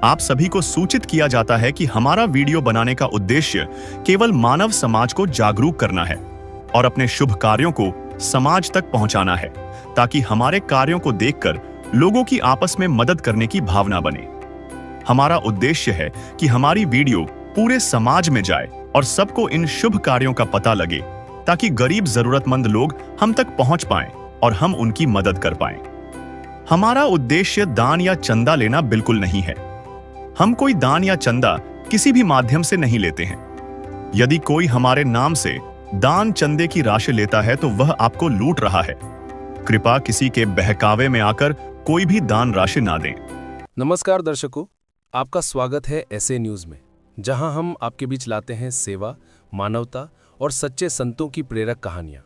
आप सभी को सूचित किया जाता है कि हमारा वीडियो बनाने का उद्देश्य केवल मानव समाज को जागरूक करना है और अपने शुभ कार्यों को समाज तक पहुंचाना है, ताकि हमारे कार्यों को देखकर लोगों की आपस में मदद करने की भावना बने। हमारा उद्देश्य है कि हमारी वीडियो पूरे समाज में जाए और सबको इन शुभ कार्यों का पता लगे, ताकि गरीब जरूरतमंद लोग हम तक पहुंच पाएं और हम उनकी मदद कर पाएं। हमारा उद्देश्य दान या चंदा लेना बिल्कुल नहीं है। हम कोई दान या चंदा किसी भी माध्यम से नहीं लेते हैं। यदि कोई हमारे नाम से दान चंदे की राशि लेता है तो वह आपको लूट रहा है। कृपया किसी के बहकावे में आकर कोई भी दान राशि ना दें। नमस्कार दर्शकों, आपका स्वागत है ऐसे न्यूज में, जहां हम आपके बीच लाते हैं सेवा, मानवता और सच्चे संतों की प्रेरक कहानियां।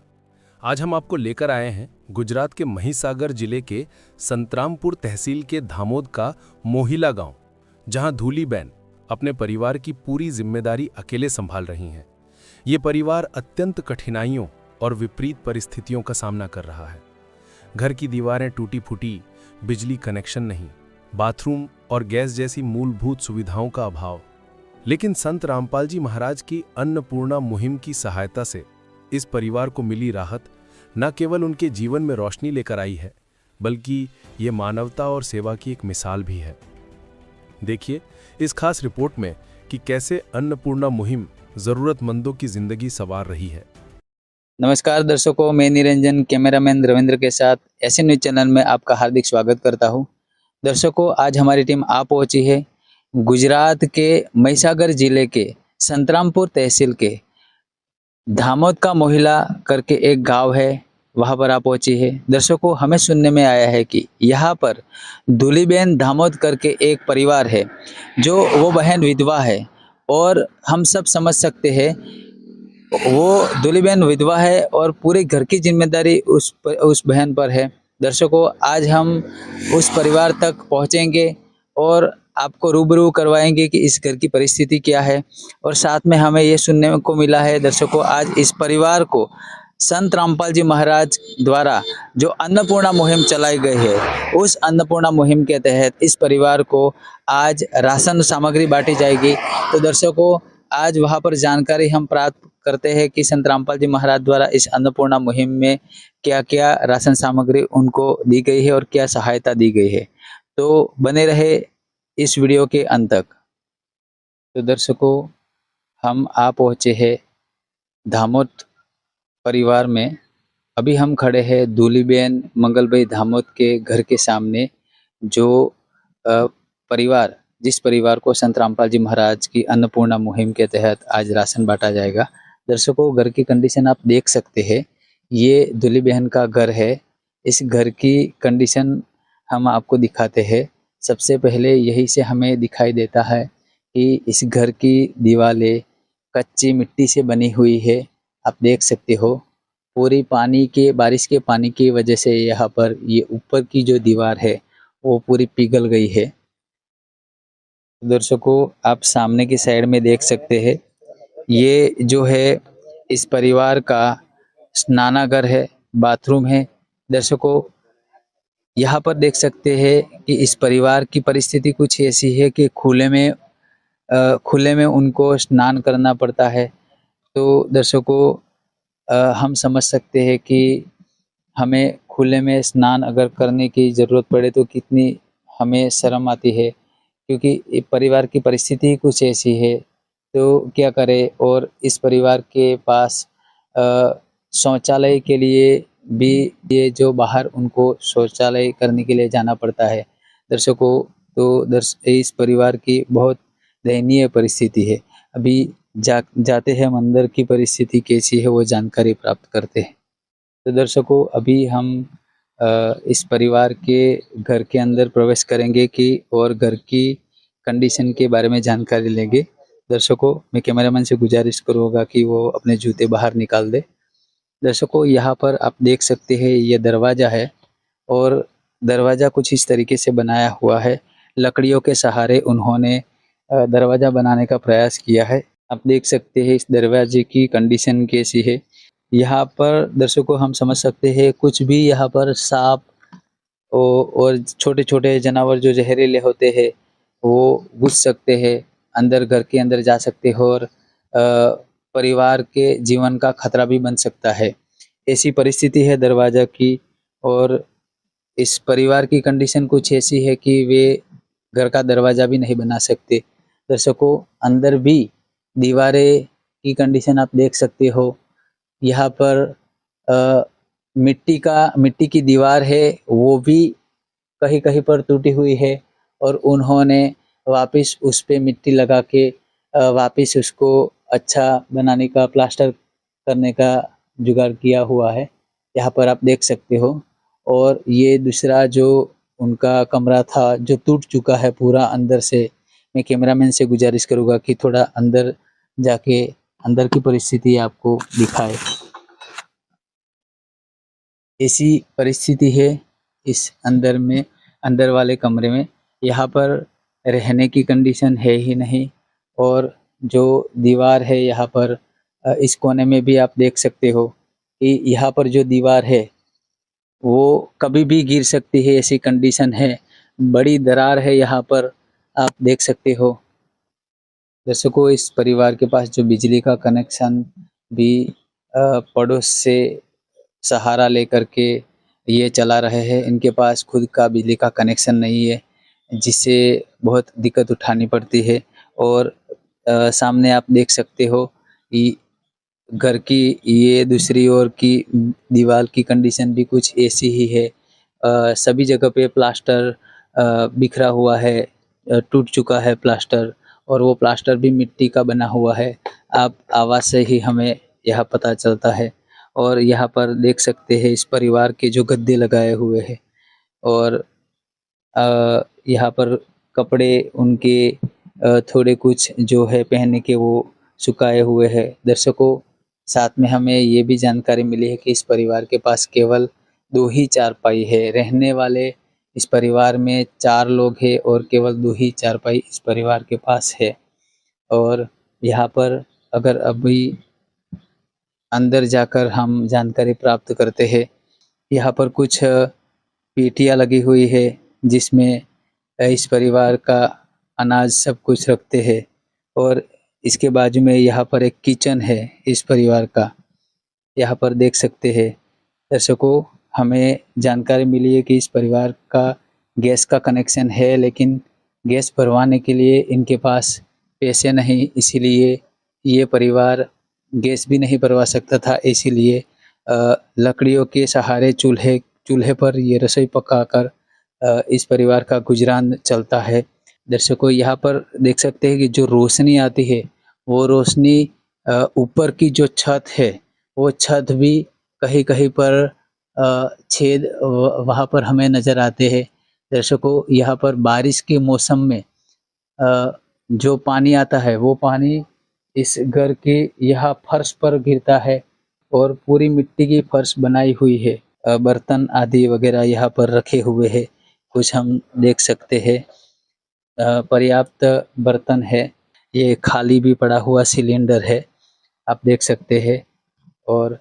आज हम आपको लेकर आए हैं गुजरात के महिसागर जिले के संतरामपुर तहसील के धामोद का मोहिला गांव, जहां धूलीबेन अपने परिवार की पूरी जिम्मेदारी अकेले संभाल रही हैं। ये परिवार अत्यंत कठिनाइयों और विपरीत परिस्थितियों का सामना कर रहा है। घर की दीवारें टूटी फूटी, बिजली कनेक्शन नहीं, बाथरूम और गैस जैसी मूलभूत सुविधाओं का अभाव। लेकिन संत रामपाल जी महाराज की अन्नपूर्णा मुहिम की सहायता से इस परिवार को मिली राहत न केवल उनके जीवन में रोशनी लेकर आई है, बल्कि ये मानवता और सेवा की एक मिसाल भी है। देखिए इस खास रिपोर्ट में कि कैसे अन्नपूर्णा मुहिम जरूरतमंदों की जिंदगी संवार रही है। नमस्कार दर्शकों, मैं निरंजन कैमरामैन रविंद्र के साथ ऐसे न्यूज चैनल में आपका हार्दिक स्वागत करता हूं। दर्शकों, आज हमारी टीम आ पहुंची है गुजरात के महिसागर जिले के संतरामपुर तहसील के धामोद का मोहिला करके एक गांव है, वहां पर आ पहुंची है। दर्शकों, हमें सुनने में आया है कि यहाँ पर धूलीबेन धामोद करके एक परिवार है, जो वो बहन विधवा है और हम सब समझ सकते हैं वो धूलीबेन विधवा है और पूरे घर की जिम्मेदारी उस बहन पर है। दर्शकों, आज हम उस परिवार तक पहुंचेंगे और आपको रूबरू करवाएंगे कि इस घर की परिस्थिति क्या है। और साथ में हमें ये सुनने को मिला है दर्शकों, आज इस परिवार को संत रामपाल जी महाराज द्वारा जो अन्नपूर्णा मुहिम चलाई गई है, उस अन्नपूर्णा मुहिम के तहत इस परिवार को आज राशन सामग्री बांटी जाएगी। तो दर्शकों, आज वहां पर जानकारी हम प्राप्त करते हैं कि संत रामपाल जी महाराज द्वारा इस अन्नपूर्णा मुहिम में क्या क्या राशन सामग्री उनको दी गई है और क्या सहायता दी गई है। तो बने रहे इस वीडियो के अंत तक। तो दर्शकों, हम आ पहुंचे हैं धामोद परिवार में। अभी हम खड़े हैं धूलीबेन मंगल भाई धामोद के घर के सामने, जो जिस परिवार को संत रामपाल जी महाराज की अन्नपूर्णा मुहिम के तहत आज राशन बांटा जाएगा। दर्शकों, घर की कंडीशन आप देख सकते हैं। ये धूलीबेन का घर है। इस घर की कंडीशन हम आपको दिखाते हैं। सबसे पहले यही से हमें दिखाई देता है कि इस घर की दीवारें कच्ची मिट्टी से बनी हुई है। आप देख सकते हो पूरी बारिश के पानी की वजह से यहाँ पर ये ऊपर की जो दीवार है वो पूरी पिघल गई है। दर्शकों, आप सामने की साइड में देख सकते हैं, ये जो है इस परिवार का स्नानागार है, बाथरूम है। दर्शकों, यहाँ पर देख सकते हैं कि इस परिवार की परिस्थिति कुछ ऐसी है कि खुले में उनको स्नान करना पड़ता है। तो दर्शकों, हम समझ सकते हैं कि हमें खुले में स्नान अगर करने की ज़रूरत पड़े तो कितनी हमें शर्म आती है, क्योंकि परिवार की परिस्थिति ही कुछ ऐसी है। तो क्या करें। और इस परिवार के पास शौचालय के लिए भी ये जो बाहर उनको शौचालय करने के लिए जाना पड़ता है। दर्शकों, तो इस परिवार की बहुत दयनीय परिस्थिति है। अभी जाते हैं हम अंदर की परिस्थिति कैसी है वो जानकारी प्राप्त करते हैं। तो दर्शकों, अभी हम इस परिवार के घर के अंदर प्रवेश करेंगे और घर की कंडीशन के बारे में जानकारी लेंगे। दर्शकों, मैं कैमरामैन से गुजारिश करूँगा कि वो अपने जूते बाहर निकाल दे। दर्शकों, यहाँ पर आप देख सकते हैं ये दरवाज़ा है और दरवाज़ा कुछ इस तरीके से बनाया हुआ है। लकड़ियों के सहारे उन्होंने दरवाज़ा बनाने का प्रयास किया है। आप देख सकते हैं इस दरवाजे की कंडीशन कैसी है। यहाँ पर दर्शकों, हम समझ सकते हैं कुछ भी यहाँ पर सांप और छोटे छोटे जानवर जो जहरीले होते हैं वो घुस सकते हैं, अंदर घर के अंदर जा सकते हो और परिवार के जीवन का खतरा भी बन सकता है। ऐसी परिस्थिति है दरवाज़ा की और इस परिवार की कंडीशन कुछ ऐसी है कि वे घर का दरवाज़ा भी नहीं बना सकते। दर्शकों, अंदर भी दीवारें की कंडीशन आप देख सकते हो। यहाँ पर अ, मिट्टी की दीवार है, वो भी कहीं-कहीं पर टूटी हुई है और उन्होंने वापस उस पे मिट्टी लगा के वापस उसको अच्छा बनाने का, प्लास्टर करने का जुगाड़ किया हुआ है। यहाँ पर आप देख सकते हो और ये दूसरा जो उनका कमरा था, जो टूट चुका है पूरा अंदर से। मैं कैमरामैन से गुज़ारिश करूँगा कि थोड़ा अंदर जाके अंदर की परिस्थिति आपको दिखाए। ऐसी परिस्थिति है इस अंदर वाले कमरे में। यहाँ पर रहने की कंडीशन है ही नहीं और जो दीवार है यहाँ पर इस कोने में भी आप देख सकते हो कि यहाँ पर जो दीवार है वो कभी भी गिर सकती है, ऐसी कंडीशन है। बड़ी दरार है यहाँ पर, आप देख सकते हो। दर्शकों, इस परिवार के पास जो बिजली का कनेक्शन भी पड़ोस से सहारा लेकर के ये चला रहे हैं। इनके पास खुद का बिजली का कनेक्शन नहीं है, जिससे बहुत दिक्कत उठानी पड़ती है और सामने आप देख सकते हो कि घर की ये दूसरी ओर की दीवार की कंडीशन भी कुछ ऐसी ही है। सभी जगह पे प्लास्टर बिखरा हुआ है, टूट चुका है प्लास्टर और वो प्लास्टर भी मिट्टी का बना हुआ है। आप आवाज़ से ही हमें यह पता चलता है और यहाँ पर देख सकते हैं इस परिवार के जो गद्दे लगाए हुए हैं और यहाँ पर कपड़े उनके थोड़े कुछ जो है पहनने के वो सुखाए हुए हैं। दर्शकों, साथ में हमें ये भी जानकारी मिली है कि इस परिवार के पास केवल 2 ही चारपाई है। रहने वाले इस परिवार में 4 लोग हैं और केवल 2 ही चारपाई इस परिवार के पास है और यहाँ पर अगर अभी अंदर जाकर हम जानकारी प्राप्त करते हैं, यहाँ पर कुछ पेटियाँ लगी हुई है जिसमें इस परिवार का अनाज सब कुछ रखते हैं और इसके बाजू में यहाँ पर एक किचन है इस परिवार का। यहाँ पर देख सकते हैं दर्शकों, हमें जानकारी मिली है कि इस परिवार का गैस का कनेक्शन है, लेकिन गैस भरवाने के लिए इनके पास पैसे नहीं, इसीलिए ये परिवार गैस भी नहीं भरवा सकता था। इसीलिए लकड़ियों के सहारे चूल्हे पर ये रसोई पकाकर इस परिवार का गुजरान चलता है। दर्शकों, यहाँ पर देख सकते हैं कि जो रोशनी आती है, वो रोशनी ऊपर की जो छत है, वो छत भी कहीं-कहीं पर छेद वहाँ पर हमें नज़र आते हैं। दर्शकों, यहाँ पर बारिश के मौसम में जो पानी आता है, वो पानी इस घर के यहाँ फर्श पर गिरता है और पूरी मिट्टी की फर्श बनाई हुई है। बर्तन आदि वगैरह यहाँ पर रखे हुए हैं, कुछ हम देख सकते हैं। पर्याप्त बर्तन है, ये खाली भी पड़ा हुआ सिलेंडर है, आप देख सकते हैं और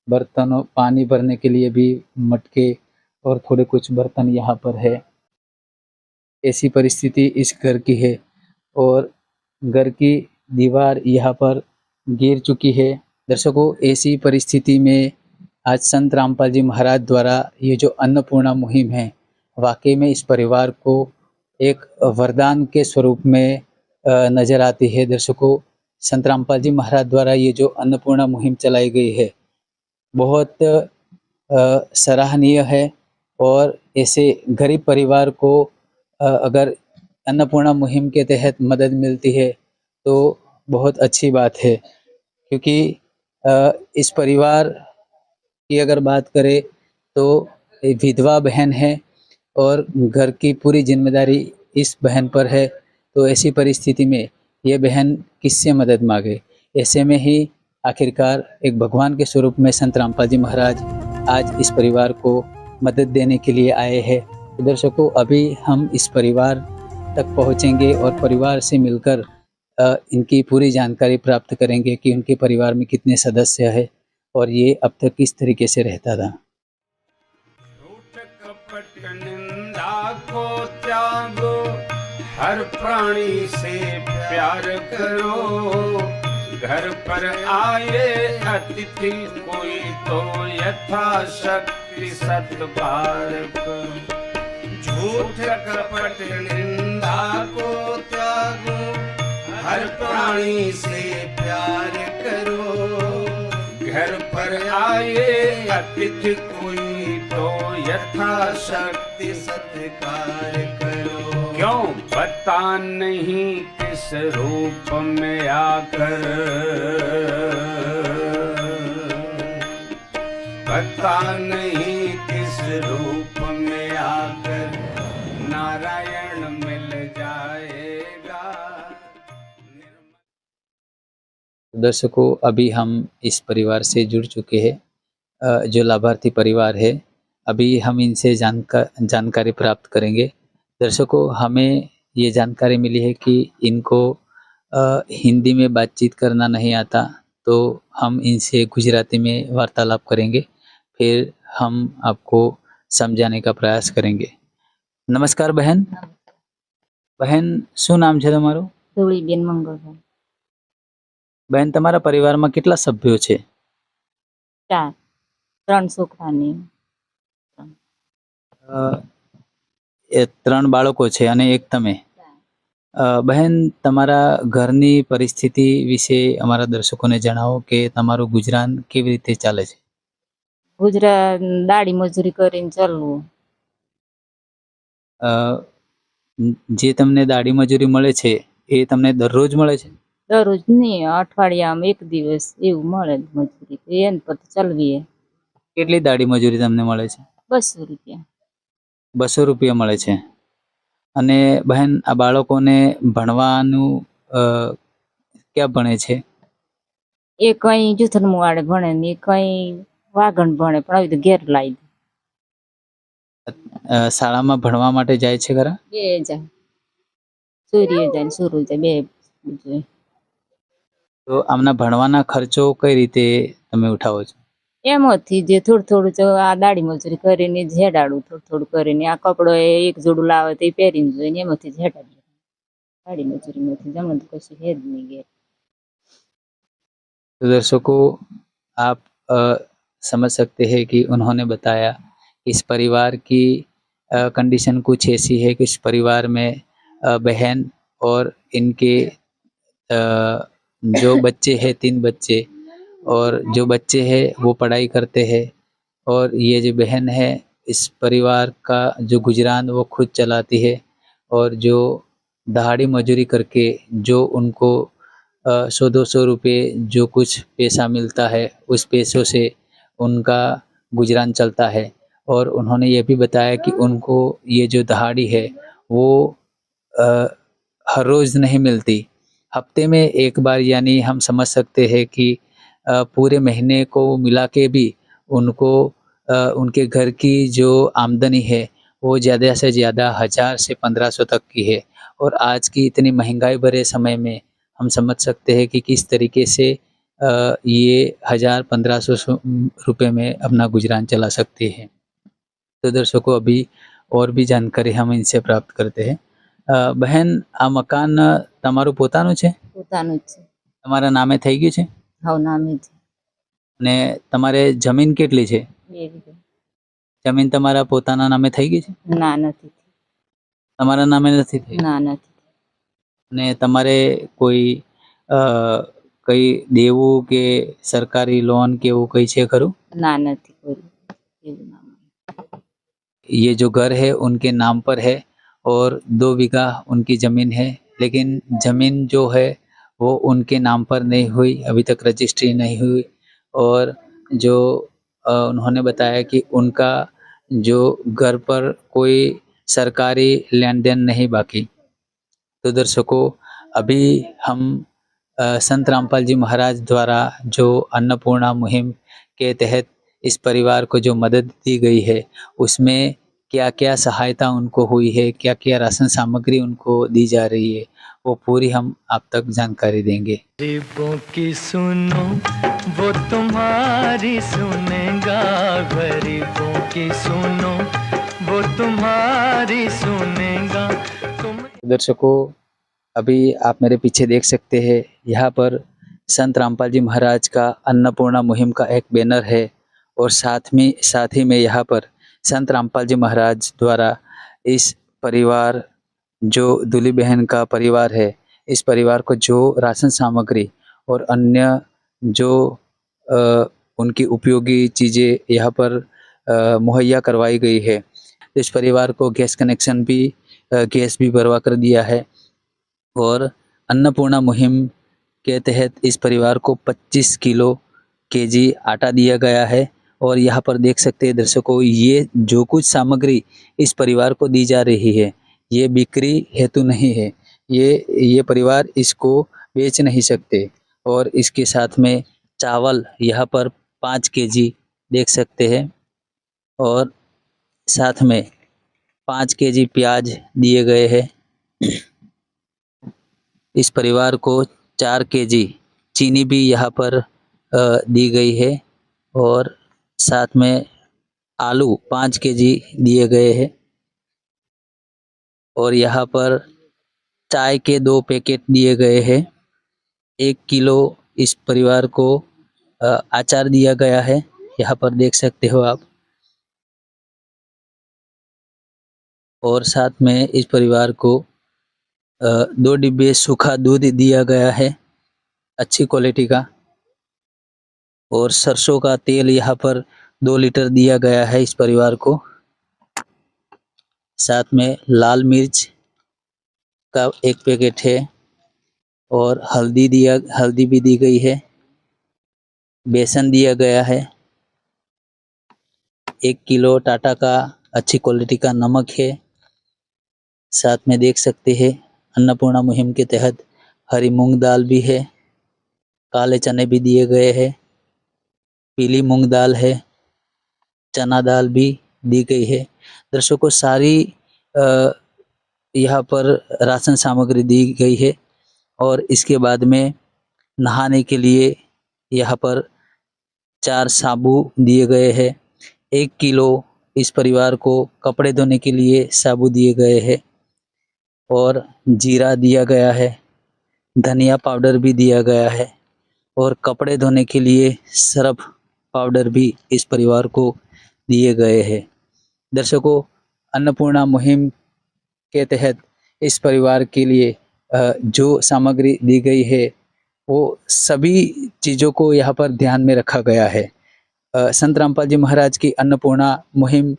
बर्तनों पानी भरने के लिए भी मटके और थोड़े कुछ बर्तन यहाँ पर है। ऐसी परिस्थिति इस घर की है और घर की दीवार यहाँ पर गिर चुकी है। दर्शकों, ऐसी परिस्थिति में आज संत रामपाल जी महाराज द्वारा ये जो अन्नपूर्णा मुहिम है, वाकई में इस परिवार को एक वरदान के स्वरूप में नज़र आती है। दर्शकों, संत रामपाल जी महाराज द्वारा ये जो अन्नपूर्णा मुहिम चलाई गई है, बहुत सराहनीय है और ऐसे गरीब परिवार को अगर अन्नपूर्णा मुहिम के तहत मदद मिलती है तो बहुत अच्छी बात है, क्योंकि इस परिवार की अगर बात करें तो विधवा बहन है और घर की पूरी जिम्मेदारी इस बहन पर है। तो ऐसी परिस्थिति में ये बहन किससे मदद मांगे? ऐसे में ही आखिरकार एक भगवान के स्वरूप में संत रामपाल जी महाराज आज इस परिवार को मदद देने के लिए आए हैं। तो दर्शकों, अभी हम इस परिवार तक पहुंचेंगे और परिवार से मिलकर इनकी पूरी जानकारी प्राप्त करेंगे कि उनके परिवार में कितने सदस्य हैं और ये अब तक किस तरीके से रहता था। झूठ कपट निंदा को त्यागो, हर प्राणी से प्यार करो, घर पर आए अतिथि कोई तो यथाशक्ति सत्कार करो। झूठ कपट निंदा को त्यागो, हर प्राणी से प्यार करो, घर पर आए अतिथि कोई तो यथाशक्ति सत्कार करो। क्यों पता नहीं किस रूप में आकर, पता नहीं किस रूप में आकर नारायण मिल जाएगा। दर्शकों, अभी हम इस परिवार से जुड़ चुके हैं, जो लाभार्थी परिवार है। अभी हम इनसे जानकारी प्राप्त करेंगे। दर्शकों, हमें ये जानकारी मिली है कि इनको हिंदी में बातचीत करना नहीं आता, तो हम इनसे गुजराती में वार्तालाप करेंगे, फिर हम आपको समझाने का प्रयास करेंगे। नमस्कार बहन। બહેન, શું નામ છે તમારું? ધૂળીબેન મંગળભાઈ. બહેન, તમારા પરિવારમાં કેટલા સભ્યો છે? 4 3 છોકરાની. એ 3 બાળકો છે અને એક તમે. બહેન, તમારા ઘરની પરિસ્થિતિ વિશે અમારા દર્શકોને જણાવો કે તમારું ગુજરાન કેવી રીતે ચાલે છે? ગુજરાત દાડી મજૂરી કરીને ચાલવું. જે તમને દાડી મજૂરી મળે છે એ તમને દરરોજ મળે છે? દરરોજ નહીં, અઠવાડિયામાં 1 દિવસ એવું મળે મજૂરી. એને પર ચાલવીએ. કેટલી દાડી મજૂરી તમને મળે છે? 200 રૂપિયા. 200 રૂપિયા મળે છે. અને બહેન, આ બાળકોને ભણવાનું ક્યાં ભણે છે? એ કઈ જૂથનમુવાડે ભણે ને કઈ વાગણ ભણે, પણ આવી તો ઘેર લાવી દે. શાળામાં ભણવા માટે જાય છે ખરા? બે જાય, સૂર્ય જાય ને સૂર્ય જાય, બે જાય. તો આમના ભણવાના ખર્ચો કઈ રીતે તમે ઉઠાવો છો? એમાંથી જે થોડું થોડું આ દાડી મજૂરી કરીને જ હેડાડું, થોડું થોડું કરીને. આ કપડો એક જોડું લાવે તો એ પહેરીને જોઈને એમાંથી જ હેડાડીએ. दाढ़ी मजूरी में थी जमन तो कशी है नहीं गए। तो दर्शकों, आप समझ सकते हैं कि उन्होंने बताया इस परिवार की कंडीशन कुछ ऐसी है कि इस परिवार में बहन और इनके जो बच्चे हैं 3 बच्चे, और जो बच्चे हैं वो पढ़ाई करते हैं, और ये जो बहन है इस परिवार का जो गुजरान वो खुद चलाती है, और जो दहाड़ी मजूरी करके जो उनको 100-200 रुपये जो कुछ पैसा मिलता है उस पैसों से उनका गुजरान चलता है। और उन्होंने ये भी बताया कि उनको ये जो दहाड़ी है वो हर रोज़ नहीं मिलती, हफ्ते में एक बार, यानी हम समझ सकते हैं कि पूरे महीने को मिला के भी उनको उनके घर की जो आमदनी है वो ज़्यादा से ज़्यादा 1000 से 1500 तक की है। और आज की इतनी महंगाई भरे समय में हम समझ सकते हैं कि किस तरीके से ये 1000-1500 रुपये में अपना गुजरान चला सकते हैं। तो दर्शकों, अभी और भी जानकारी हम इनसे प्राप्त करते हैं। बहन, आ मकान તમારું પોતાનું છે? પોતાનું જ છે. તમારા નામે થઈ ગયું છે? હાવ નામે છે. અને તમારે જમીન કેટલી છે? 2 વીઘા. જમીન તમારા પોતાના નામે થઈ ગઈ છે? ના, નથી થઈ. તમારા નામે નથી થઈ? ના, નથી. અને તમારે કોઈ કઈ દેવું કે સરકારી લોન કે એવું કઈ છે ખરું? ના, નથી કર્યું એવું નામ. ये जो घर है उनके नाम पर है और 2 बीघा उनकी ज़मीन है, लेकिन ज़मीन जो है वो उनके नाम पर नहीं हुई, अभी तक रजिस्ट्री नहीं हुई। और जो उन्होंने बताया कि उनका जो घर पर कोई सरकारी लेन देन नहीं बाकी। तो दर्शकों, अभी हम संत रामपाल जी महाराज द्वारा जो अन्नपूर्णा मुहिम के तहत इस परिवार को जो मदद दी गई है उसमें क्या क्या सहायता उनको हुई है, क्या क्या राशन सामग्री उनको दी जा रही है, वो पूरी हम आप तक जानकारी देंगे। गरीबों की सुनो वो तुम्हारी सुनेगा, गरीबों की सुनो वो तुम्हारी सुनेगा। तुम दर्शकों, अभी आप मेरे पीछे देख सकते हैं, यहाँ पर संत रामपाल जी महाराज का अन्नपूर्णा मुहिम का एक बैनर है और साथ ही में यहाँ पर संत रामपाल जी महाराज द्वारा इस परिवार, जो दूली बहन का परिवार है, इस परिवार को जो राशन सामग्री और अन्य जो अ, उनकी उपयोगी चीज़ें यहाँ पर मुहैया करवाई गई है। इस परिवार को गैस कनेक्शन भी गैस भी भरवा कर दिया है और अन्नपूर्णा मुहिम के तहत इस परिवार को 25 किलो केजी आटा दिया गया है। और यहाँ पर देख सकते हैं दर्शकों, ये जो कुछ सामग्री इस परिवार को दी जा रही है, ये बिक्री हेतु नहीं है। ये परिवार इसको बेच नहीं सकते। और इसके साथ में चावल यहाँ पर 5 केजी देख सकते हैं और साथ में 5 केजी प्याज दिए गए हैं। इस परिवार को 4 केजी चीनी भी यहाँ पर दी गई है और साथ में आलू 5 केजी दिए गए हैं और यहाँ पर चाय के 2 पैकेट दिए गए हैं। 1 किलो इस परिवार को अचार दिया गया है, यहाँ पर देख सकते हो आप। और साथ में इस परिवार को 2 डिब्बे सूखा दूध दिया गया है, अच्छी क्वालिटी का। और सरसों का तेल यहाँ पर 2 लीटर दिया गया है इस परिवार को। साथ में लाल मिर्च का 1 पैकेट है और हल्दी भी दी गई है। बेसन दिया गया है। 1 किलो टाटा का अच्छी क्वालिटी का नमक है। साथ में देख सकते हैं अन्नपूर्णा मुहिम के तहत हरी मूंग दाल भी है, काले चने भी दिए गए हैं, पीली मूंग दाल है, चना दाल भी दी गई है। दर्शकों, सारी यहाँ पर राशन सामग्री दी गई है। और इसके बाद में नहाने के लिए यहाँ पर 4 साबु दिए गए हैं। 1 किलो इस परिवार को कपड़े धोने के लिए साबु दिए गए हैं और जीरा दिया गया है, धनिया पाउडर भी दिया गया है और कपड़े धोने के लिए सर्फ पाउडर भी इस परिवार को दिए गए हैं। दर्शकों, अन्नपूर्णा मुहिम के तहत इस परिवार के लिए जो सामग्री दी गई है, वो सभी चीज़ों को यहाँ पर ध्यान में रखा गया है। संत रामपाल जी महाराज की अन्नपूर्णा मुहिम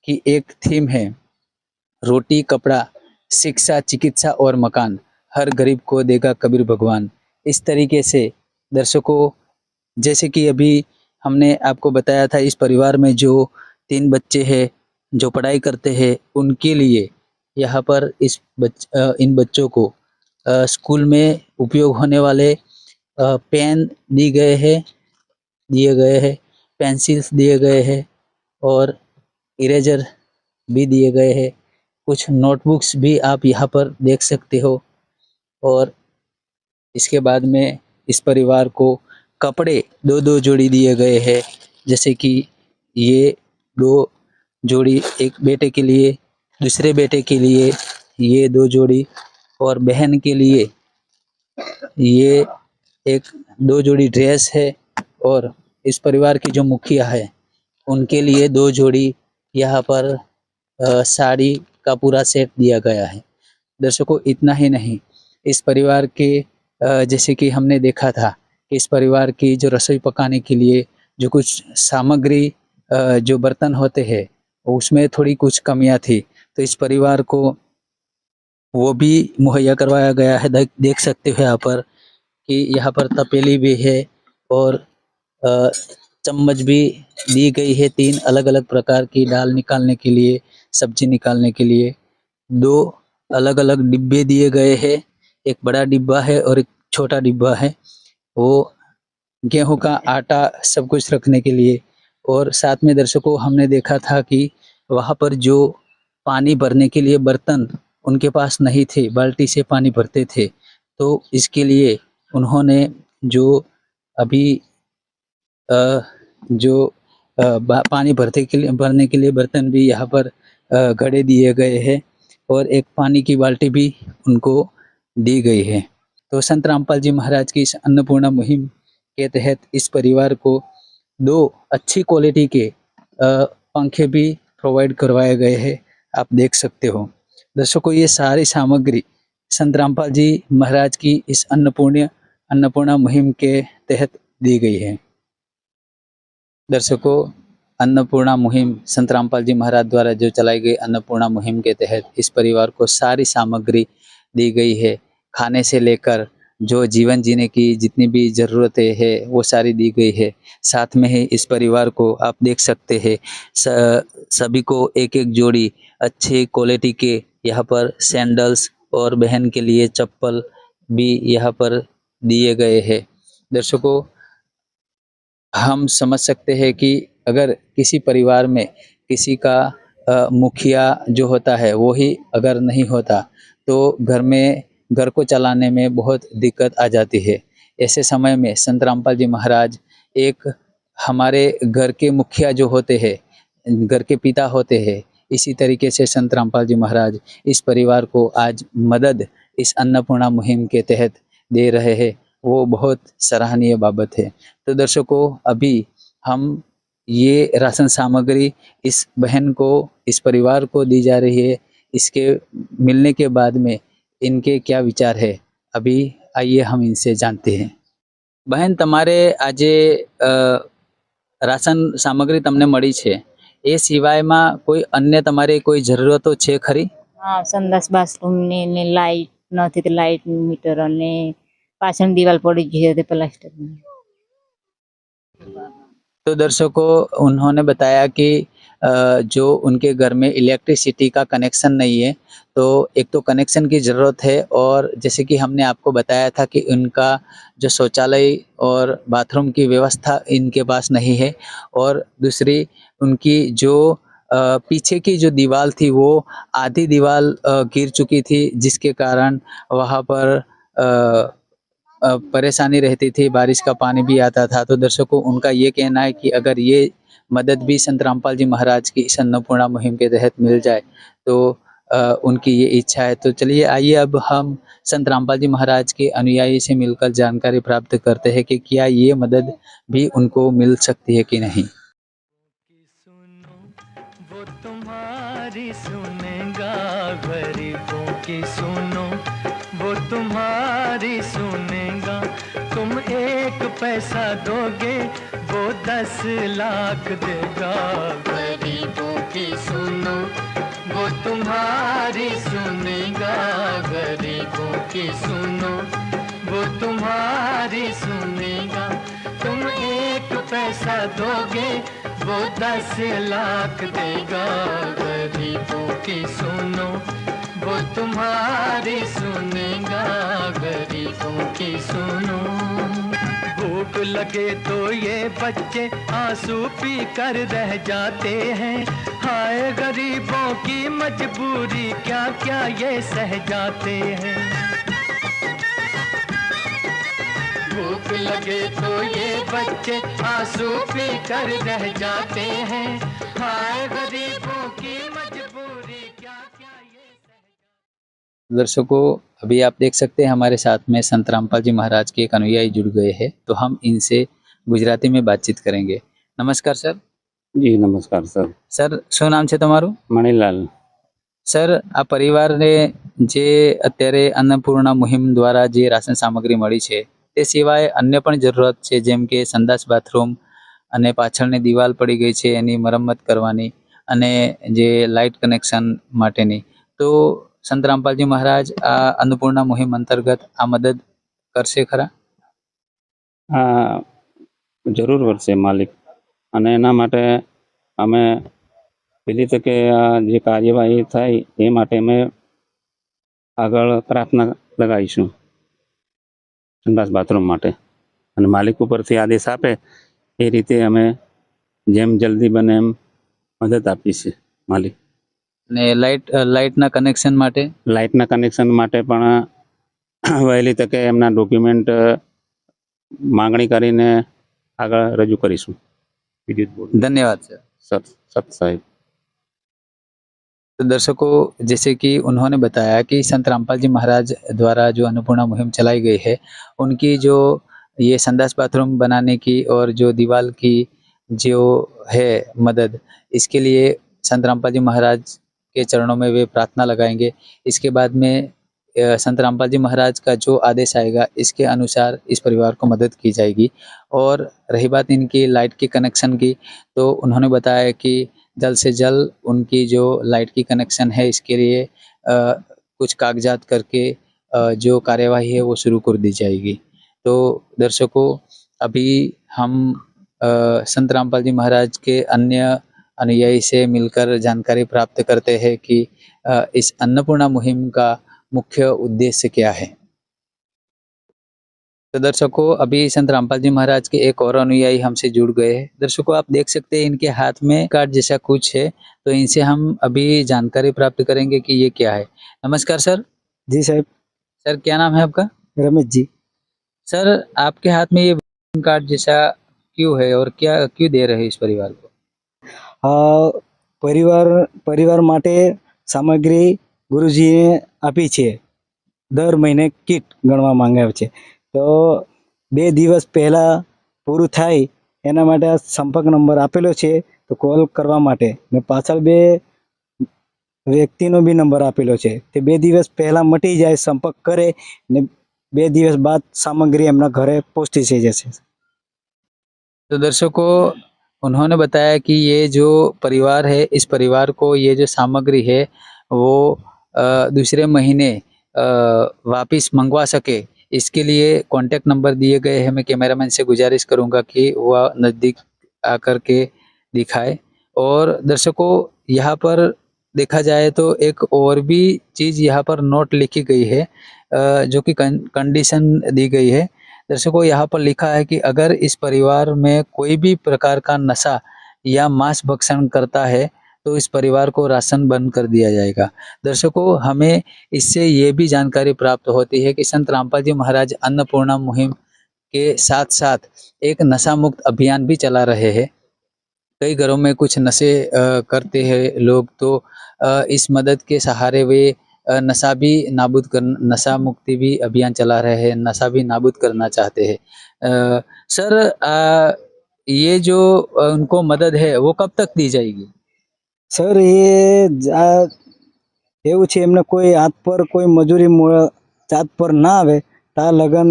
की एक थीम है, रोटी, कपड़ा, शिक्षा, चिकित्सा और मकान, हर गरीब को देगा कबीर भगवान। इस तरीके से दर्शकों, जैसे कि अभी हमने आपको बताया था, इस परिवार में जो 3 बच्चे हैं जो पढ़ाई करते हैं, उनके लिए यहाँ पर इन बच्चों को स्कूल में उपयोग होने वाले पेन दिए गए हैं, पेंसिल्स दिए गए हैं और इरेजर भी दिए गए हैं। कुछ नोटबुक्स भी आप यहाँ पर देख सकते हो। और इसके बाद में इस परिवार को कपड़े 2-2 जोड़ी दिए गए हैं, जैसे कि ये 2 जोड़ी एक बेटे के लिए, दूसरे बेटे के लिए ये 2 जोड़ी और बहन के लिए ये 2 जोड़ी ड्रेस है। और इस परिवार की जो मुखिया है, उनके लिए 2 जोड़ी यहाँ पर साड़ी का पूरा सेट दिया गया है। दर्शकों, इतना ही नहीं, इस परिवार के जैसे कि हमने देखा था कि इस परिवार की जो रसोई पकाने के लिए जो कुछ सामग्री, जो बर्तन होते हैं, उसमें थोड़ी कुछ कमियां थी, तो इस परिवार को वो भी मुहैया करवाया गया है। देख सकते हो यहाँ पर कि यहाँ पर तपेली भी है और चम्मच भी दी गई है। 3 अलग-अलग प्रकार की दाल निकालने के लिए, सब्जी निकालने के लिए 2 अलग-अलग डिब्बे दिए गए हैं। एक बड़ा डिब्बा है और एक छोटा डिब्बा है, वो गेहूं का आटा सब कुछ रखने के लिए। और साथ में दर्शकों, हमने देखा था कि वहाँ पर जो पानी भरने के लिए बर्तन उनके पास नहीं थे, बाल्टी से पानी भरते थे, तो इसके लिए उन्होंने जो अभी पानी भरने के लिए बर्तन भी यहाँ पर घड़े दिए गए हैं। और एक पानी की बाल्टी भी उनको दी गई है। तो संत रामपाल जी महाराज की इस अन्नपूर्णा मुहिम के तहत इस परिवार को 2 अच्छी क्वालिटी के पंखे भी प्रोवाइड करवाए गए हैं, आप देख सकते हो। दर्शकों, ये सारी सामग्री संत रामपाल जी महाराज की इस अन्नपूर्णा मुहिम के तहत दी गई है। दर्शकों, अन्नपूर्णा मुहिम संत रामपाल जी महाराज द्वारा जो चलाई गई अन्नपूर्णा मुहिम के तहत इस परिवार को सारी सामग्री दी गई है। खाने से लेकर जो जीवन जीने की जितनी भी ज़रूरतें हैं वो सारी दी गई है। साथ में ही इस परिवार को आप देख सकते हैं सभी को एक एक जोड़ी अच्छी क्वालिटी के यहाँ पर सैंडल्स और बहन के लिए चप्पल भी यहाँ पर दिए गए हैं। दर्शकों, हम समझ सकते हैं कि अगर किसी परिवार में किसी का मुखिया जो होता है वो ही अगर नहीं होता तो घर को चलाने में बहुत दिक्कत आ जाती है। ऐसे समय में संत रामपाल जी महाराज एक हमारे घर के मुखिया जो होते हैं, घर के पिता होते हैं, इसी तरीके से संत रामपाल जी महाराज इस परिवार को आज मदद इस अन्नपूर्णा मुहिम के तहत दे रहे हैं, वो बहुत सराहनीय बाबत है। तो दर्शकों, अभी हम ये राशन सामग्री इस बहन को, इस परिवार को दी जा रही है। इसके मिलने के बाद में इनके क्या विचार है, अभी आइए हम इनसे जानते हैं। बहन, તમારે આજે રાશન સામગ્રી તમને મળી છે, એ સિવાયમાં કોઈ અન્ય તમારે કોઈ જરૂરતો છે ખરી? હા, સંડાસ બાથરૂમ ને લાઇટ નથી તો લાઇટ મીટર અને પાછળ દિવાલ પડી ગઈ હતી પ્લાસ્ટર। तो दर्शकों, उन्होंने बताया कि जो उनके घर में इलेक्ट्रिसिटी का कनेक्शन नहीं है, तो एक तो कनेक्शन की ज़रूरत है, और जैसे कि हमने आपको बताया था कि उनका जो शौचालय और बाथरूम की व्यवस्था इनके पास नहीं है, और दूसरी उनकी जो पीछे की जो दीवार थी वो आधी दीवार गिर चुकी थी, जिसके कारण वहाँ पर परेशानी रहती थी, बारिश का पानी भी आता था। तो दर्शकों, उनका ये कहना है कि अगर ये मदद भी संत रामपाल जी महाराज की इस अन्नपूर्णा मुहिम के तहत मिल जाए तो उनकी ये इच्छा है। तो चलिए, आइए अब हम संत रामपाल जी महाराज के अनुयायी से मिलकर जानकारी प्राप्त करते हैं कि क्या ये मदद भी उनको मिल सकती है कि नहीं। सुनो वो तुम्हारी सुनेगा, गरीबों की सुनो वो तुम्हारी सुनेगा। तुम 1 पैसा दोगे वो 10 लाख देगा। गरीबों की सुनो वो तुम्हारी सुनेगा, गरीबों की सुनो वो तुम्हारी सुनेगा। तुम 1 पैसा दोगे वो 10 लाख देगा। गरीबों की सुनो वो तुम्हारी सुनेगा, गरीबों की सुनो। भूख लगे तो ये बच्चे आंसू पी कर रह जाते हैं। हाय गरीबों की मजबूरी, क्या क्या ये सह जाते हैं। भूख लगे तो ये बच्चे आंसू पी कर रह जाते हैं। हाय गरीबों की मजबूरी, क्या क्या ये सह। दर्शकों, अभी आप देख सकते हैं हमारे साथ में संत रामपाल जी महाराज के एक अनुयायी जुड़ गए हैं, तो हम इनसे गुजराती में बातचीत करेंगे। नमस्कार सर। जी नमस्कार सर। સર, શું નામ છે તમારું? મણીલાલ। સર, આ પરિવારને જે અત્યારે અન્નપૂર્ણા મુહિમ દ્વારા જે રાશન સામગ્રી મળી છે તે સિવાય અન્ય પણ જરૂરત છે, જેમ કે સંડાસ બાથરૂમ અને પાછળની દિવાલ પડી ગઈ છે એની મરમ્મત કરવાની, અને જે લાઇટ કનેક્શન માટેની, તો સંત રામપાલજી મહારાજ આ અન્નપૂર્ણા મુહિમ અંતર્ગત આ મદદ કરશે ખરા? આ જરૂર કરશે માલિક, અને એના માટે અમે પેલી તકે આ જે કાર્યવાહી થાય એ માટે અમે આગળ પ્રાર્થના લગાવીશું સંડાસ બાથરૂમ માટે, અને માલિક ઉપરથી આદેશ આપે એ રીતે અમે જેમ જલ્દી બને એમ મદદ આપીશું માલિક। ને લાઇટના કનેક્શન માટે? લાઇટના કનેક્શન માટે પણ વહેલી તકે એમના ડોક્યુમેન્ટ માંગણી કરીને આગળ રજૂ કરીશું વિદ્યુત બોર્ડ। ધન્યવાદ સર। સત સાહેબ। तो दर्शकों, जैसे कि उन्होंने बताया कि संत रामपाल जी महाराज द्वारा जो अन्नपूर्णा मुहिम चलाई गई है, उनकी जो ये संडास बाथरूम बनाने की और जो दीवार की जो है मदद, इसके लिए संत रामपाल जी महाराज के चरणों में वे प्रार्थना लगाएंगे। इसके बाद में संत रामपाल जी महाराज का जो आदेश आएगा, इसके अनुसार इस परिवार को मदद की जाएगी। और रही बात इनकी लाइट की कनेक्शन की, तो उन्होंने बताया कि जल्द से जल्द उनकी जो लाइट की कनेक्शन है, इसके लिए कुछ कागजात करके जो कार्यवाही है वो शुरू कर दी जाएगी। तो दर्शकों, अभी हम संत रामपाल जी महाराज के अन्य अनुयायी से मिलकर जानकारी प्राप्त करते हैं कि इस अन्नपूर्णा मुहिम का मुख्य उद्देश्य क्या है। तो दर्शकों, अभी संत रामपाल जी महाराज के एक और अनुयायी हमसे जुड़ गए हैं। दर्शकों, आप देख सकते हैं इनके हाथ में कार्ड जैसा कुछ है, तो इनसे हम अभी जानकारी प्राप्त करेंगे कि ये क्या है। नमस्कार सर। जी साहब। सर, क्या नाम है आपका? रमेश जी। सर, आपके हाथ में ये कार्ड जैसा क्यों है और क्या क्यों दे रहे हैं इस परिवार को? પરિવાર માટે સામગ્રી ગુરુજીએ આપી છે। દર મહિને કીટ ગણવામાં આવે છે, તો 2 દિવસ પહેલા પૂરું થાય એના માટે આ સંપર્ક નંબર આપેલો છે, તો કોલ કરવા માટે ને પાછળ 2 વ્યક્તિનો બી નંબર આપેલો છે, તે 2 દિવસ પહેલા મટી જાય, સંપર્ક કરે ને 2 દિવસ બાદ સામગ્રી એમના ઘરે પહોંચી જશે। तो दर्शकों, उन्होंने बताया कि ये जो परिवार है, इस परिवार को ये जो सामग्री है वो दूसरे महीने वापस मंगवा सके, इसके लिए कांटेक्ट नंबर दिए गए हैं। मैं कैमरामैन से गुजारिश करूंगा कि वह नज़दीक आकर के दिखाए। और दर्शकों, यहाँ पर देखा जाए तो एक और भी चीज़ यहाँ पर नोट लिखी गई है, जो कि कंडीशन दी गई है। दर्शकों, यहाँ पर लिखा है कि अगर इस परिवार में कोई भी प्रकार का नशा या मांस भक्षण करता है तो इस परिवार को राशन बंद कर दिया जाएगा। दर्शकों, हमें इससे ये भी जानकारी प्राप्त होती है कि संत रामपाल जी महाराज अन्नपूर्णा मुहिम के साथ साथ एक नशा मुक्त अभियान भी चला रहे हैं। कई घरों में कुछ नशे करते हैं लोग, तो इस मदद के सहारे वे नशा भी नाबूद कर नशा मुक्ति भी अभियान चला रहे हैं, नशा भी नाबूद करना चाहते हैं। सर, ये जो उनको मदद है वो कब तक दी जाएगी? સર, એ એવું છે, એમને કોઈ હાથ પર કોઈ મજૂરી ચાત પર ના આવે તા લગન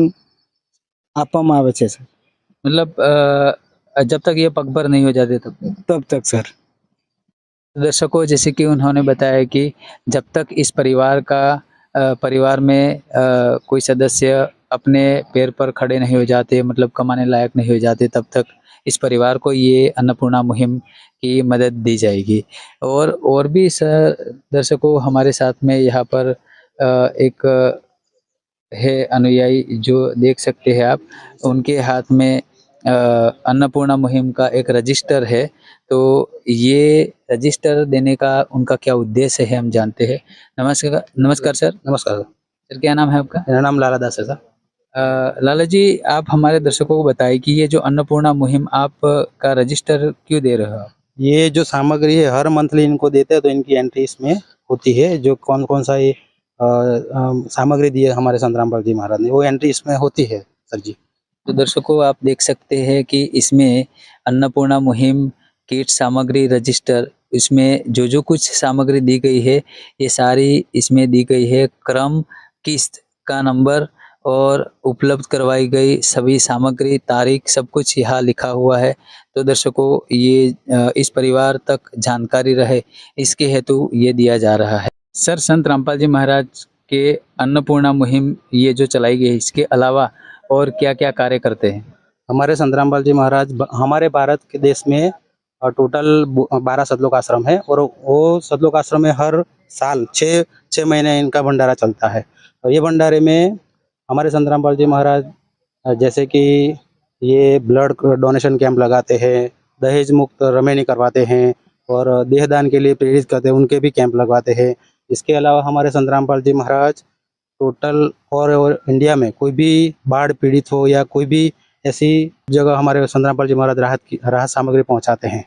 આપવામાં આવે છે સર। मतलब जब तक ये पगभर नहीं हो जाते तब तक सर। दर्शकों, जैसे कि उन्होंने बताया कि जब तक इस परिवार में कोई सदस्य अपने पैर पर खड़े नहीं हो जाते, मतलब कमाने लायक नहीं हो जाते, तब तक इस परिवार को ये अन्नपूर्णा मुहिम की मदद दी जाएगी। और भी दर्शकों, हमारे साथ में यहाँ पर एक है अनुयायी, जो देख सकते हैं आप, उनके हाथ में अन्नपूर्णा मुहिम का एक रजिस्टर है। तो ये रजिस्टर देने का उनका क्या उद्देश्य है, हम जानते हैं। नमस्कार सर। नमस्कार सर, क्या नाम है आपका? मेरा नाम लाला दास है सर। लाला जी, आप हमारे दर्शकों को बताइए कि ये जो अन्नपूर्णा मुहिम आप का रजिस्टर क्यों दे रहे हो? ये जो सामग्री है हर मंथली इनको देते हैं, तो इनकी एंट्री इसमें होती है। जो कौन कौन सा ये सामग्री दी है हमारे संत रामपाल जी महाराज ने, वो एंट्री इसमें होती है सर जी। तो दर्शकों, आप देख सकते हैं कि इसमें अन्नपूर्णा मुहिम किट सामग्री रजिस्टर, इसमें जो जो कुछ सामग्री दी गई है ये सारी इसमें दी गई है। क्रम, किस्त का नंबर और उपलब्ध करवाई गई सभी सामग्री, तारीख, सब कुछ यहाँ लिखा हुआ है। तो दर्शकों, ये इस परिवार तक जानकारी रहे, इसके हेतु ये दिया जा रहा है। सर, संत रामपाल जी महाराज के अन्नपूर्णा मुहिम ये जो चलाई गई है, इसके अलावा और क्या क्या कार्य करते हैं? हमारे संत रामपाल जी महाराज हमारे भारत के देश में टोटल 12 सतलोक आश्रम है, और वो सतलोक आश्रम में हर साल 6 महीने इनका भंडारा चलता है। और ये भंडारे में हमारे संत रामपाल जी महाराज जैसे कि ये ब्लड डोनेशन कैंप लगाते हैं, दहेज मुक्त रमेनी करवाते हैं, और देहदान के लिए प्रेरित करते हैं, उनके भी कैंप लगवाते हैं। इसके अलावा हमारे संत रामपाल जी महाराज टोटल और इंडिया में कोई भी बाढ़ पीड़ित हो या कोई भी ऐसी जगह हमारे संत रामपाल जी महाराज राहत सामग्री पहुंचाते हैं।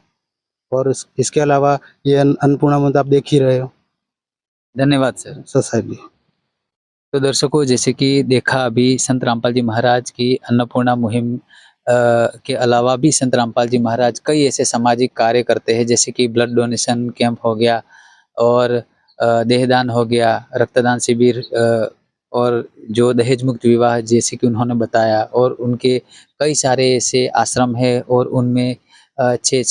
और इसके अलावा ये अन्नपूर्णा मुहिम आप देख ही रहे हो, धन्यवाद सर। सर साहब जी। तो दर्शकों, जैसे कि देखा अभी संत रामपाल जी महाराज की अन्नपूर्णा मुहिम के अलावा भी संत रामपाल जी महाराज कई ऐसे सामाजिक कार्य करते हैं, जैसे कि ब्लड डोनेशन कैंप हो गया और देहदान हो गया, रक्तदान शिविर और जो दहेज मुक्त विवाह जैसे कि उन्होंने बताया, और उनके कई सारे ऐसे आश्रम है और उनमें छः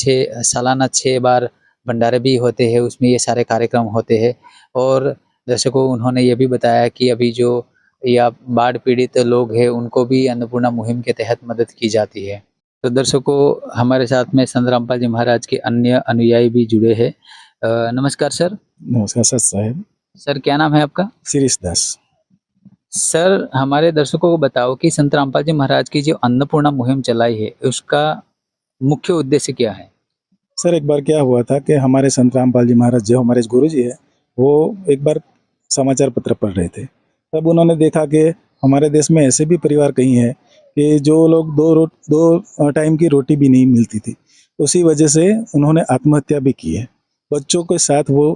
सालाना 6 बार भंडारे भी होते हैं, उसमें ये सारे कार्यक्रम होते हैं। और दर्शकों, उन्होंने ये भी बताया कि अभी जो या बाढ़ पीड़ित लोग हैं उनको भी अन्नपूर्णा मुहिम के तहत मदद की जाती है। तो दर्शकों, हमारे साथ में संत रामपाल जी महाराज के अन्य अनुयायी भी जुड़े हैं। नमस्कार सर। नमस्कार सर साहब। सर, क्या नाम है आपका? शिरीष दास। सर, हमारे दर्शकों को बताओ कि संत रामपाल जी महाराज की जो अन्नपूर्णा मुहिम चलाई है उसका मुख्य उद्देश्य क्या है? सर, एक बार क्या हुआ था कि हमारे संत रामपाल जी महाराज जो हमारे गुरु जी है, वो एक बार समाचार पत्र पढ़ रहे थे। तब उन्होंने देखा कि हमारे देश में ऐसे भी परिवार कई हैं कि जो लोग दो टाइम की रोटी भी नहीं मिलती थी। उसी वजह से उन्होंने आत्महत्या भी की है। बच्चों के साथ वो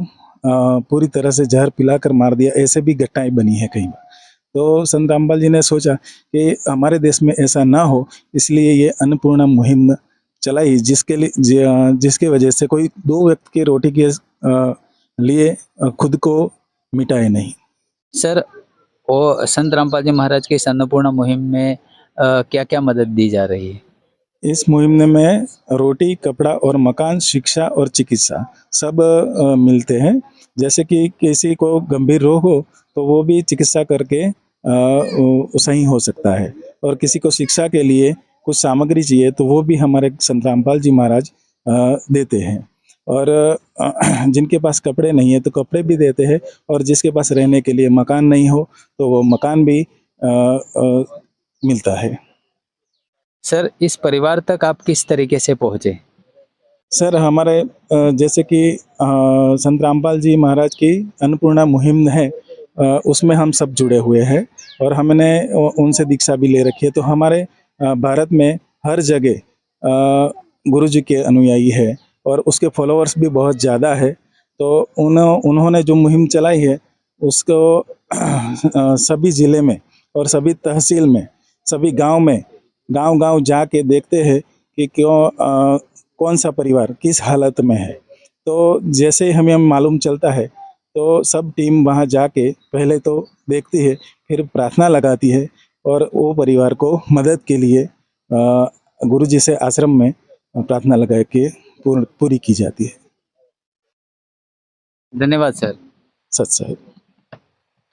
पूरी तरह से जहर पिलाकर मार दिया, ऐसे भी घटनाएं बनी है कई बार। तो संत रामपाल जी ने सोचा कि हमारे देश में ऐसा ना हो, इसलिए ये अन्नपूर्णा मुहिम चलाई, जिसके वजह से कोई दो व्यक्ति की रोटी के लिए खुद को मिटाए नहीं। सर, वो संत रामपाल जी महाराज की इस अन्नपूर्णा मुहिम में क्या क्या मदद दी जा रही है? इस मुहिम में रोटी, कपड़ा और मकान, शिक्षा और चिकित्सा सब मिलते हैं। जैसे कि किसी को गंभीर रोग हो तो वो भी चिकित्सा करके सही हो सकता है, और किसी को शिक्षा के लिए कुछ सामग्री चाहिए तो वो भी हमारे संत रामपाल जी महाराज देते हैं। और जिनके पास कपड़े नहीं है तो कपड़े भी देते हैं, और जिसके पास रहने के लिए मकान नहीं हो तो वो मकान भी मिलता है। सर, इस परिवार तक आप किस तरीके से पहुँचे? सर, हमारे जैसे कि संत रामपाल जी महाराज की अन्नपूर्णा मुहिम है, उसमें हम सब जुड़े हुए हैं और हमने उनसे दीक्षा भी ले रखी है। तो हमारे भारत में हर जगह गुरु जी के अनुयायी है और उसके फॉलोअर्स भी बहुत ज़्यादा है। तो उन्होंने जो मुहिम चलाई है उसको सभी ज़िले में और सभी तहसील में, सभी गांव में, गांव जाके देखते हैं कि कौन सा परिवार किस हालत में है। तो जैसे हमें मालूम चलता है तो सब टीम वहां जाके पहले तो देखती है, फिर प्रार्थना लगाती है और वो परिवार को मदद के लिए गुरुजी से आश्रम में प्रार्थना लगा के पूरी की जाती है। धन्यवाद सर। सत साहिब।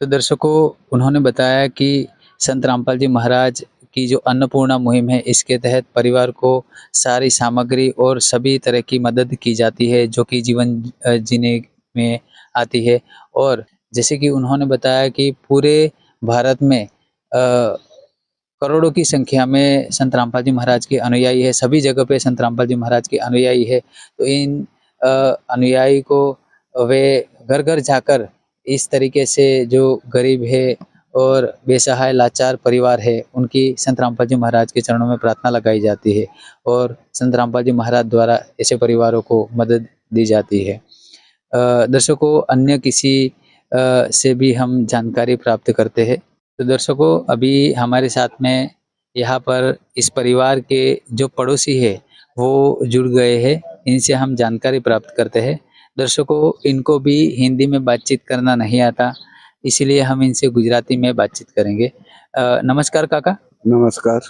तो दर्शकों, उन्होंने बताया कि संत रामपाल जी महाराज की जो अन्नपूर्णा मुहिम है इसके तहत परिवार को सारी सामग्री और सभी तरह की मदद की जाती है जो कि जीवन जीने में आती है। और जैसे कि उन्होंने बताया कि पूरे भारत में करोड़ों की संख्या में संत रामपाल जी महाराज के अनुयायी है, सभी जगह पे संत रामपाल जी महाराज के अनुयायी है। तो इन अनुयायी को वे घर घर जाकर इस तरीके से जो गरीब है और बेसहाय लाचार परिवार है उनकी संत रामपाल जी महाराज के चरणों में प्रार्थना लगाई जाती है और संत रामपाल जी महाराज द्वारा ऐसे परिवारों को मदद दी जाती है। दर्शकों, अन्य किसी से भी हम जानकारी प्राप्त करते हैं। तो दर्शकों, अभी हमारे साथ में यहाँ पर इस परिवार के जो पड़ोसी है वो जुड़ गए हैं, इनसे हम जानकारी प्राप्त करते हैं। दर्शकों, इनको भी हिंदी में बातचीत करना नहीं आता, इसलिए हम इनसे गुजराती में बातचीत करेंगे। नमस्कार काका। नमस्कार।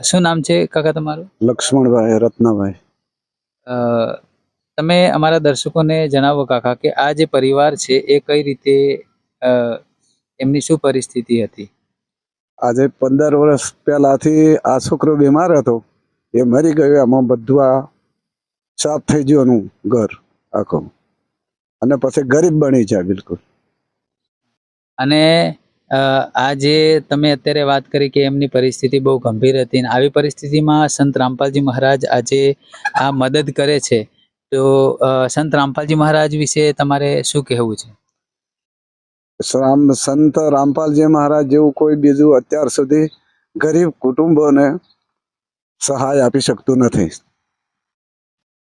શું નામ છે કાકા તમારું? લક્ષ્મણભાઈ રત્નાભાઈ। તમે અમારા દર્શકોને જણાવો કાકા કે આ જે પરિવાર છે એ કઈ રીતે એમની શું પરિસ્થિતિ હતી? આજે 15 વર્ષ પહેલાથી આ છોકરો બીમાર હતો, એ મરી ગયો, એમાં બધું આ સાફ થઈ ગયું એનું ઘર આખું, અને પછી ગરીબ બની જાય બિલકુલ। અને આ જે તમે અત્યારે વાત કરી કે એમની પરિસ્થિતિ બહુ ગંભીર હતી, અને આવી પરિસ્થિતિમાં સંત રામપાલજી મહારાજ આજે આ મદદ કરે છે, તો સંત રામપાલજી મહારાજ વિશે તમારે શું કહેવું છે? સંત રામપાલજી મહારાજ જેવું કોઈ બીજું અત્યાર સુધી ગરીબ કુટુંબોને સહાય આપી શકતું નથી।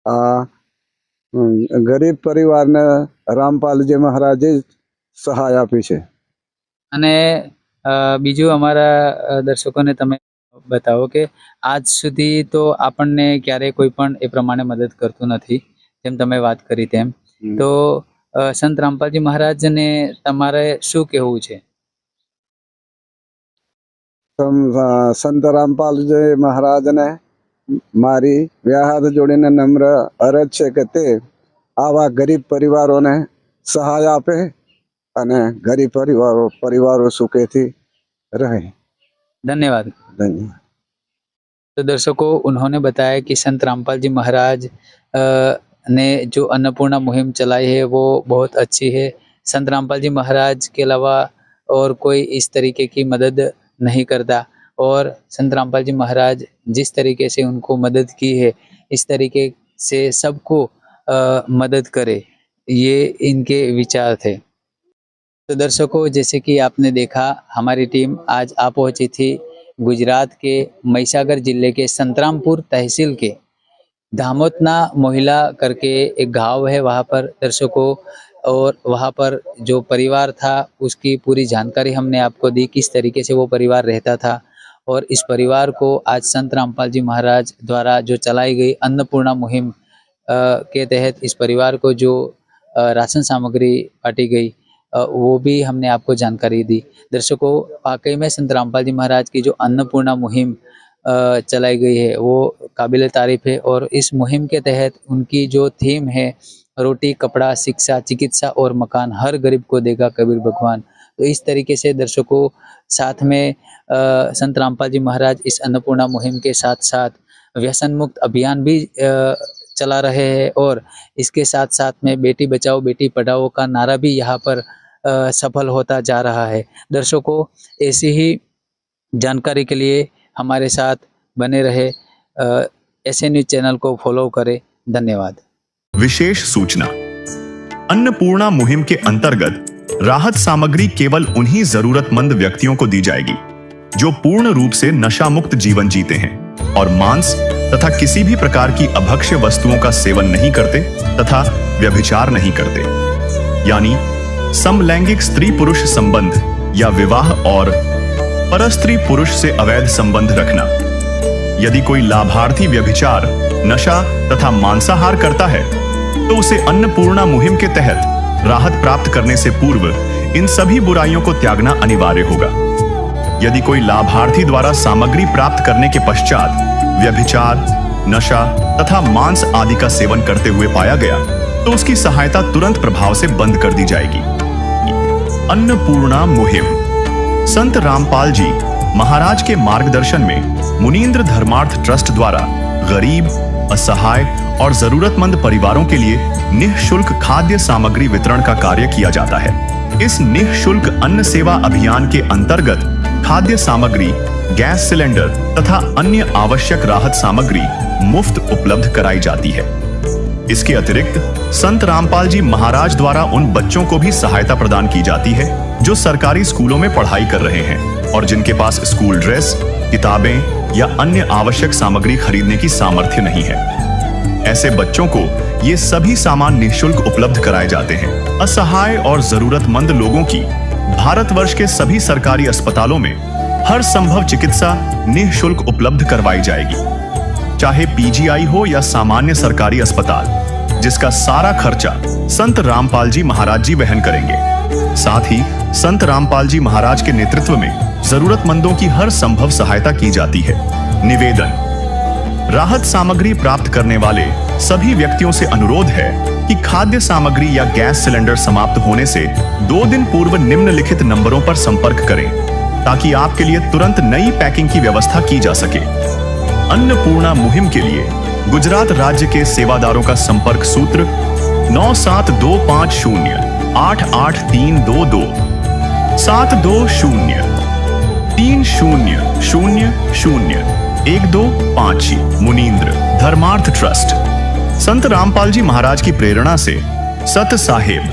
આ ગરીબ પરિવારને રામપાલજી મહારાજે સહાય આપી છે. અને બીજું અમારા દર્શકોને તમે બતાવો કે આજ સુધી તો આપણને ક્યારેય કોઈ પણ એ પ્રમાણે મદદ કરતું નથી, જેમ તમે વાત કરી તેમ. તો સંત રામપાલજી મહારાજને તમારે શું કહેવું છે? સંત રામપાલજી મહારાજને મારી હાથ જોડીને નમ્ર અરજ છે કે તે આવા ગરીબ પરિવારોને સહાય આપે અને ગરીબ પરિવારો સુખેથી रहे. धन्यवाद. धन्यवाद. तो दर्शकों, उन्होंने बताया कि संत रामपाल जी महाराज ने जो अन्नपूर्णा मुहिम चलाई है वो बहुत अच्छी है. संत रामपाल जी महाराज के अलावा और कोई इस तरीके की मदद नहीं करता, और संत रामपाल जी महाराज जिस तरीके से उनको मदद की है, इस तरीके से सबको मदद करे, ये इनके विचार थे. तो दर्शकों, जैसे कि आपने देखा, हमारी टीम आज आ पहुंची थी गुजरात के महीसागर जिले के संतरामपुर तहसील के धामोतना मोहिला करके एक गांव है, वहां पर दर्शकों, और वहां पर जो परिवार था उसकी पूरी जानकारी हमने आपको दी, किस तरीके से वो परिवार रहता था. और इस परिवार को आज संत रामपाल जी महाराज द्वारा जो चलाई गई अन्नपूर्णा मुहिम के तहत इस परिवार को जो राशन सामग्री बांटी गई, वो भी हमने आपको जानकारी दी. दर्शकों, वाकई में संत रामपाल जी महाराज की जो अन्नपूर्णा मुहिम चलाई गई है वो काबिल तारीफ है. और इस मुहिम के तहत उनकी जो थीम है, रोटी, कपड़ा, शिक्षा, चिकित्सा और मकान, हर गरीब को देगा कबीर भगवान. तो इस तरीके से दर्शकों, साथ में संत रामपाल जी महाराज इस अन्नपूर्णा मुहिम के साथ साथ व्यसन मुक्त अभियान भी चला रहे हैं, और इसके साथ साथ में बेटी बचाओ बेटी पढ़ाओ का नारा भी यहाँ पर सफल होता जा रहा है. दर्शकों, ऐसी ही जानकारी के लिए हमारे साथ बने रहे. ऐसे न्यूज चैनल को फॉलो करें. धन्यवाद. विशेष सूचना: अन्नपूर्णा मुहिम के अंतर्गत राहत सामग्री केवल उन्हीं जरूरतमंद व्यक्तियों को दी जाएगी जो पूर्ण रूप से नशा मुक्त जीवन जीते हैं और मांस तथा किसी भी प्रकार की अभक्ष्य वस्तुओं का सेवन नहीं करते तथा व्यभिचार नहीं करते, यानी समलैंगिक स्त्री पुरुष संबंध या विवाह और परस्त्री पुरुष से अवैध संबंध रखना. यदि कोई लाभार्थी व्यभिचार, नशा तथा मांसाहार करता है तो उसे अन्नपूर्णा मुहिम के तहत राहत प्राप्त करने से पूर्व इन सभी बुराइयों को त्यागना अनिवार्य होगा. यदि कोई लाभार्थी द्वारा सामग्री प्राप्त करने के पश्चात व्यभिचार, नशा तथा मांस आदि का सेवन करते हुए पाया गया तो उसकी सहायता तुरंत प्रभाव से बंद कर दी जाएगी. अन्नपूर्णा मुहिम संत रामपाल जी महाराज के मार्गदर्शन में मुनींद्र धर्मार्थ ट्रस्ट द्वारा गरीब, असहाय और जरूरतमंद परिवारों के लिए निःशुल्क खाद्य सामग्री वितरण का कार्य किया जाता है. इस निःशुल्क अन्न सेवा अभियान के अंतर्गत खाद्य सामग्री, गैस सिलेंडर तथा अन्य आवश्यक राहत सामग्री मुफ्त उपलब्ध कराई जाती है. इसके अतिरिक्त संत रामपाल जी महाराज द्वारा उन बच्चों को भी सहायता प्रदान की जाती है जो सरकारी स्कूलों में पढ़ाई कर रहे हैं और जिनके पास स्कूल ड्रेस, किताबें या अन्य आवश्यक सामग्री खरीदने की सामर्थ्य नहीं है. ऐसे बच्चों को ये सभी सामान निःशुल्क उपलब्ध कराए जाते हैं. असहाय और जरूरतमंद लोगों की भारतवर्ष के सभी सरकारी अस्पतालों में हर संभव चिकित्सा निःशुल्क उपलब्ध करवाई जाएगी, चाहे पीजीआई हो या सामान्य सरकारी अस्पताल, जिसका सारा खर्चा संत रामपाल जी महाराज जी वहन करेंगे. साथ ही संत रामपाल जी महाराज के नेतृत्व में जरूरतमंदों की हर संभव सहायता की जाती है. निवेदन: राहत सामग्री प्राप्त करने वाले सभी व्यक्तियों से अनुरोध है कि खाद्य सामग्री या गैस सिलेंडर समाप्त होने से 2 दिन पूर्व निम्नलिखित नंबरों पर संपर्क करें ताकि आपके लिए तुरंत नई पैकिंग की व्यवस्था की जा सके. अन्नपूर्णा मुहिम के लिए गुजरात राज्य के सेवादारों का संपर्क सूत्र 9725088322 72030012056 मुनींद्र धर्मार्थ ट्रस्ट. संत रामपाल जी महाराज की प्रेरणा से सत साहेब